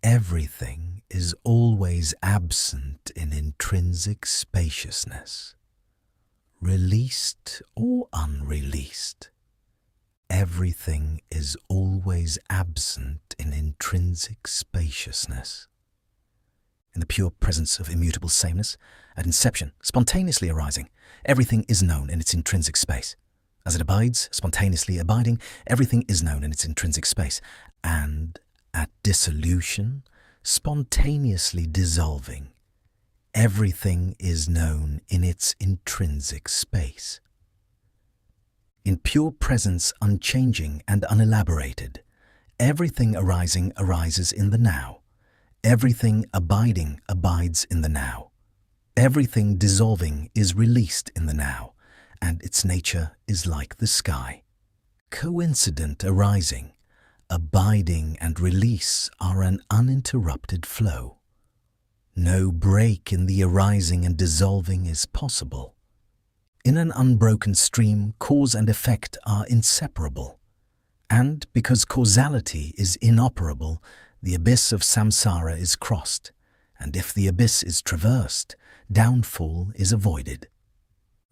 everything is always absent in intrinsic spaciousness, released or unreleased. Everything is always absent in intrinsic spaciousness. In the pure presence of immutable sameness, at inception, spontaneously arising, everything is known in its intrinsic space. As it abides, spontaneously abiding, everything is known in its intrinsic space. And at dissolution, spontaneously dissolving, everything is known in its intrinsic space. In pure presence unchanging and unelaborated, everything arising arises in the now. Everything abiding abides in the now. Everything dissolving is released in the now, and its nature is like the sky. Coincident arising, abiding and release are an uninterrupted flow. No break in the arising and dissolving is possible. In an unbroken stream, cause and effect are inseparable. And because causality is inoperable, the abyss of samsara is crossed, and if the abyss is traversed, downfall is avoided.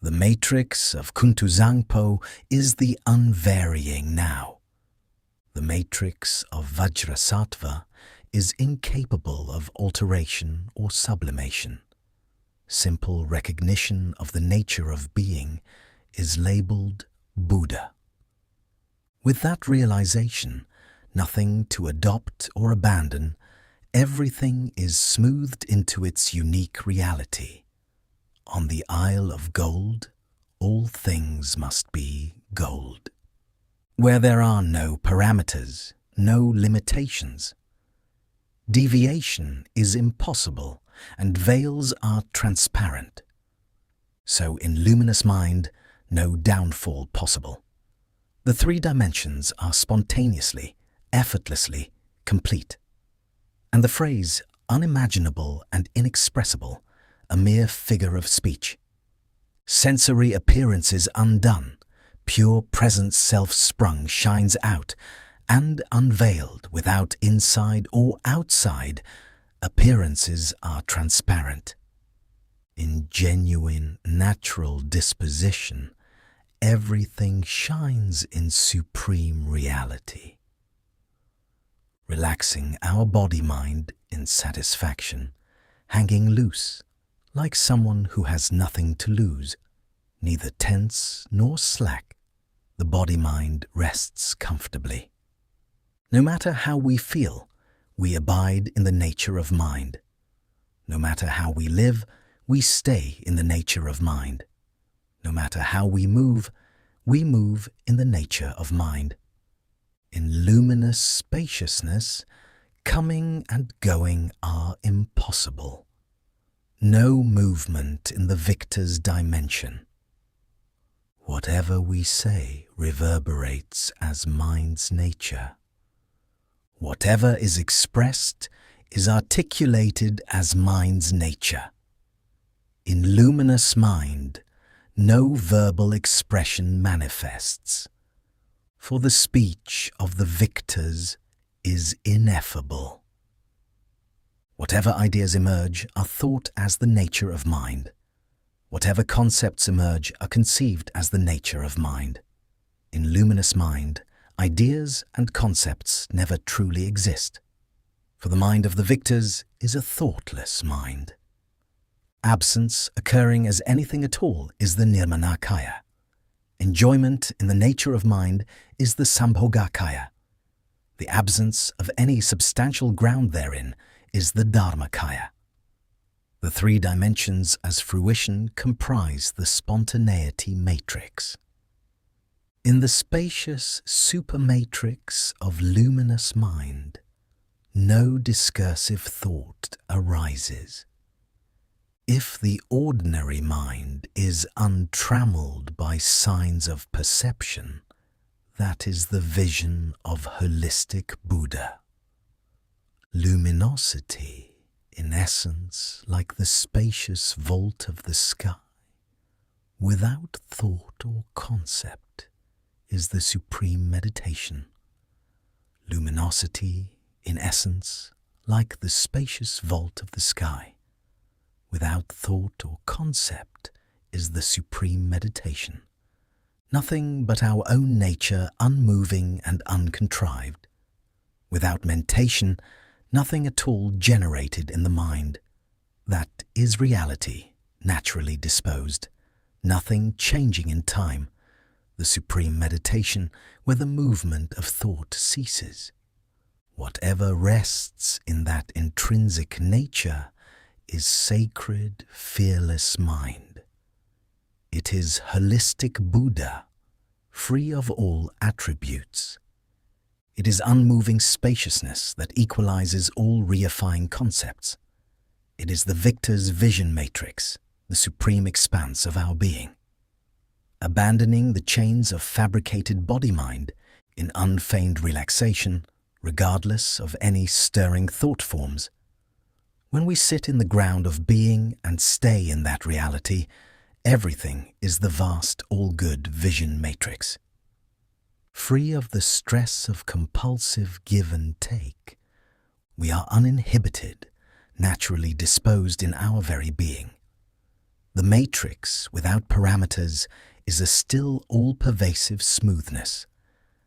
The matrix of Kuntuzangpo is the unvarying now. The matrix of Vajrasattva is incapable of alteration or sublimation. Simple recognition of the nature of being is labeled Buddha. With that realization, nothing to adopt or abandon, everything is smoothed into its unique reality. On the Isle of Gold, all things must be gold. Where there are no parameters, no limitations. Deviation is impossible, and veils are transparent. So in luminous mind, no downfall possible. The three dimensions are spontaneously, effortlessly complete. And the phrase unimaginable and inexpressible, a mere figure of speech. Sensory appearances undone, pure presence self-sprung shines out, and unveiled without inside or outside, appearances are transparent. In genuine, natural disposition, everything shines in supreme reality. Relaxing our body-mind in satisfaction, hanging loose, like someone who has nothing to lose, neither tense nor slack, the body-mind rests comfortably. No matter how we feel, we abide in the nature of mind. No matter how we live, we stay in the nature of mind. No matter how we move in the nature of mind. In luminous spaciousness, coming and going are impossible. No movement in the victor's dimension. Whatever we say reverberates as mind's nature. Whatever is expressed is articulated as mind's nature. In luminous mind, no verbal expression manifests, for the speech of the victors is ineffable. Whatever ideas emerge are thought as the nature of mind. Whatever concepts emerge are conceived as the nature of mind. In luminous mind, ideas and concepts never truly exist, for the mind of the victors is a thoughtless mind. Absence occurring as anything at all is the nirmanakaya. Enjoyment in the nature of mind is the sambhogakaya. The absence of any substantial ground therein is the dharmakaya. The three dimensions as fruition comprise the spontaneity matrix. In the spacious supermatrix of luminous mind, no discursive thought arises. If the ordinary mind is untrammeled by signs of perception, that is the vision of holistic Buddha. Luminosity, in essence, like the spacious vault of the sky, without thought or concept, is the supreme meditation. Luminosity, in essence, like the spacious vault of the sky. Without thought or concept is the supreme meditation. Nothing but our own nature, unmoving and uncontrived. Without mentation, nothing at all generated in the mind. That is reality, naturally disposed. Nothing changing in time. The supreme meditation where the movement of thought ceases. Whatever rests in that intrinsic nature is sacred, fearless mind. It is holistic Buddha, free of all attributes. It is unmoving spaciousness that equalizes all reifying concepts. It is the victor's vision matrix, the supreme expanse of our being. Abandoning the chains of fabricated body-mind in unfeigned relaxation, regardless of any stirring thought forms. When we sit in the ground of being and stay in that reality, everything is the vast all-good vision matrix. Free of the stress of compulsive give and take, we are uninhibited, naturally disposed in our very being. The matrix, without parameters, is a still all-pervasive smoothness,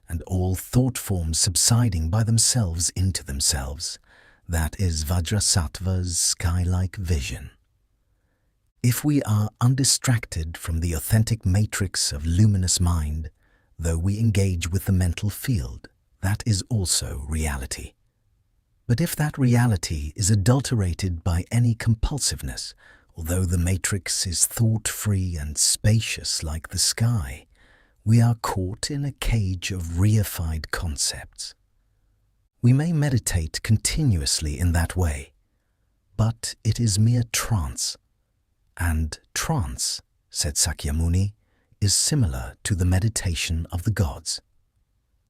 and all thought forms subsiding by themselves into themselves. That is Vajrasattva's skylike vision. If we are undistracted from the authentic matrix of luminous mind, though we engage with the mental field, that is also reality. But if that reality is adulterated by any compulsiveness, although the matrix is thought-free and spacious like the sky, we are caught in a cage of reified concepts. We may meditate continuously in that way, but it is mere trance. And trance, said Sakyamuni, is similar to the meditation of the gods.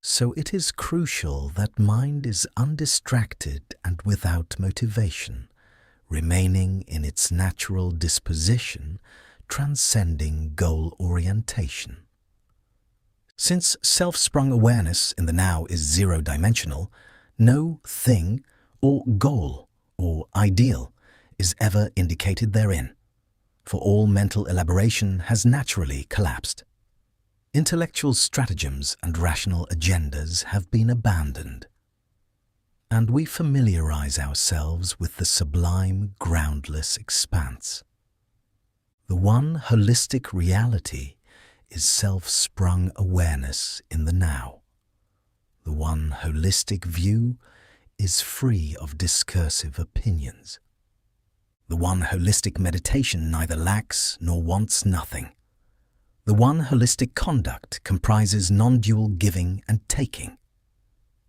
So it is crucial that mind is undistracted and without motivation, remaining in its natural disposition, transcending goal orientation. Since self-sprung awareness in the now is zero-dimensional, no thing or goal or ideal is ever indicated therein, for all mental elaboration has naturally collapsed. Intellectual stratagems and rational agendas have been abandoned, and we familiarize ourselves with the sublime, groundless expanse. The one holistic reality is self-sprung awareness in the now. The one holistic view is free of discursive opinions. The one holistic meditation neither lacks nor wants nothing. The one holistic conduct comprises non-dual giving and taking.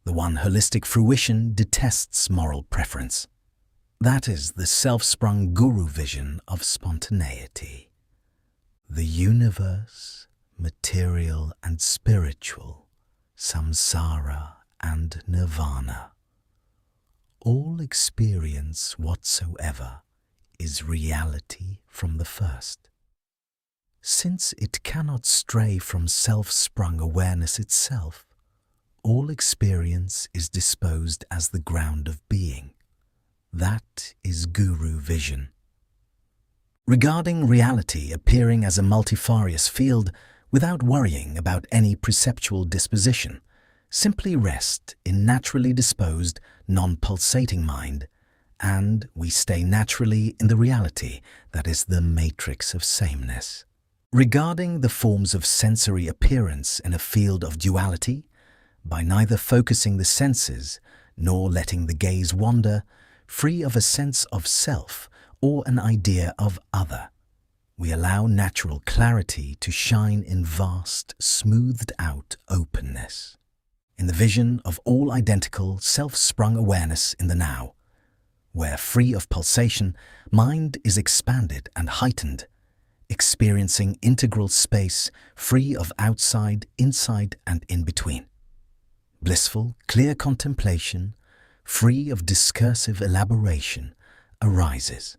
The one holistic fruition detests moral preference. That is the self-sprung guru vision of spontaneity. The universe, material and spiritual, samsara and nirvana. All experience whatsoever is reality from the first. Since it cannot stray from self-sprung awareness itself, all experience is disposed as the ground of being. That is guru vision. Regarding reality appearing as a multifarious field without worrying about any perceptual disposition, simply rest in naturally disposed, non-pulsating mind, and we stay naturally in the reality that is the matrix of sameness. Regarding the forms of sensory appearance in a field of duality, by neither focusing the senses nor letting the gaze wander, free of a sense of self or an idea of other, we allow natural clarity to shine in vast, smoothed-out openness. In the vision of all identical, self-sprung awareness in the now, where free of pulsation, mind is expanded and heightened, experiencing integral space free of outside, inside, and in between. Blissful, clear contemplation, free of discursive elaboration, arises.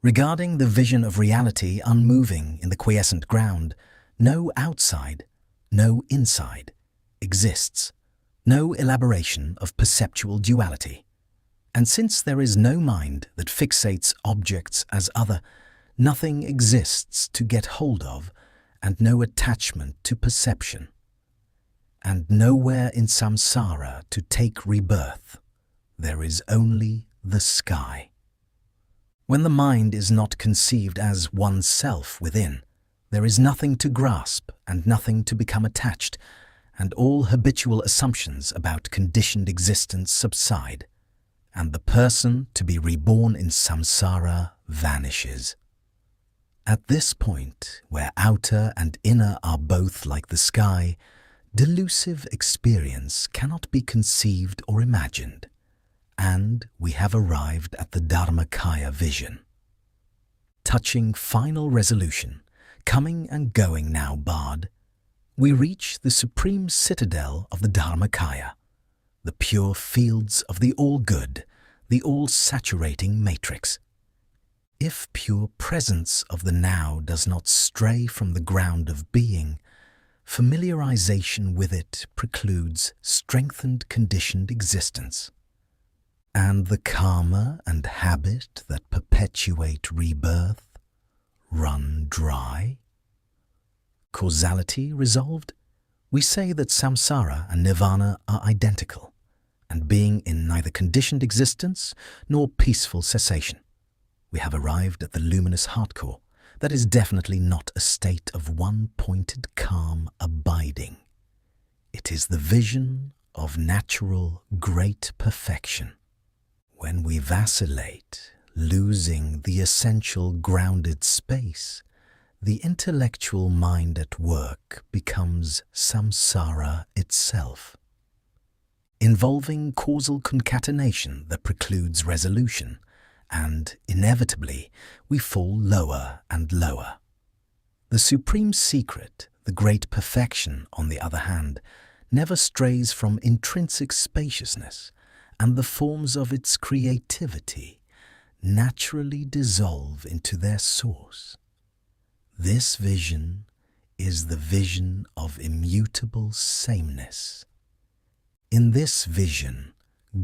Regarding the vision of reality unmoving in the quiescent ground, no outside, no inside exists, no elaboration of perceptual duality. And since there is no mind that fixates objects as other, nothing exists to get hold of, and no attachment to perception, and nowhere in samsara to take rebirth, there is only the sky. When the mind is not conceived as oneself within, there is nothing to grasp and nothing to become attached, and all habitual assumptions about conditioned existence subside, and the person to be reborn in samsara vanishes. At this point, where outer and inner are both like the sky, delusive experience cannot be conceived or imagined, and we have arrived at the Dharmakaya vision. Touching final resolution, coming and going now barred, we reach the supreme citadel of the Dharmakaya, the pure fields of the all-good, the all-saturating matrix. If pure presence of the now does not stray from the ground of being, familiarization with it precludes strengthened conditioned existence. And the karma and habit that perpetuate rebirth run dry? Causality resolved? We say that samsara and nirvana are identical, and being in neither conditioned existence nor peaceful cessation. We have arrived at the luminous heartcore that is definitely not a state of one-pointed calm abiding. It is the vision of natural great perfection. When we vacillate, losing the essential grounded space, the intellectual mind at work becomes samsara itself, involving causal concatenation that precludes resolution, and inevitably we fall lower and lower. The supreme secret, the great perfection, on the other hand, never strays from intrinsic spaciousness, and the forms of its creativity naturally dissolve into their source. This vision is the vision of immutable sameness. In this vision,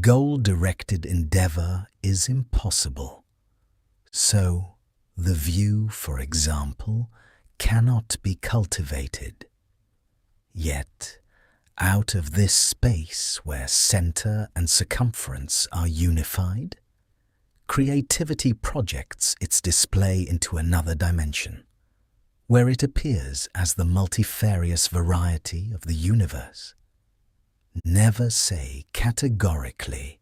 goal-directed endeavor is impossible. So, the view, for example, cannot be cultivated. Yet, out of this space where center and circumference are unified, creativity projects its display into another dimension, where it appears as the multifarious variety of the universe. Never say categorically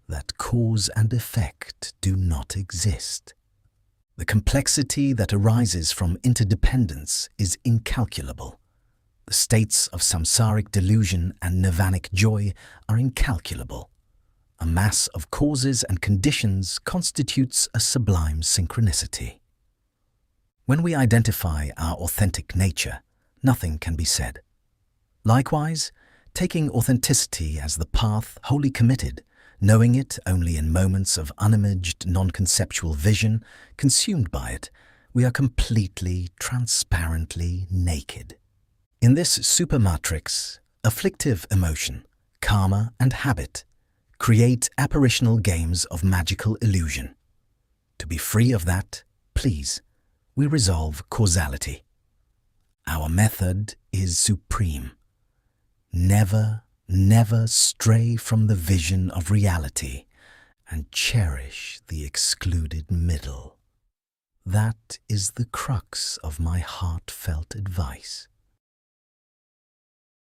that cause and effect do not exist. The complexity that arises from interdependence is incalculable. The states of samsaric delusion and nirvanic joy are incalculable. A mass of causes and conditions constitutes a sublime synchronicity. When we identify our authentic nature, nothing can be said. Likewise, taking authenticity as the path wholly committed, knowing it only in moments of unimaged non-conceptual vision, consumed by it, we are completely, transparently naked. In this supermatrix, afflictive emotion, karma and habit create apparitional games of magical illusion. To be free of that, please, we resolve causality. Our method is supreme. Never, never stray from the vision of reality and cherish the excluded middle. That is the crux of my heartfelt advice.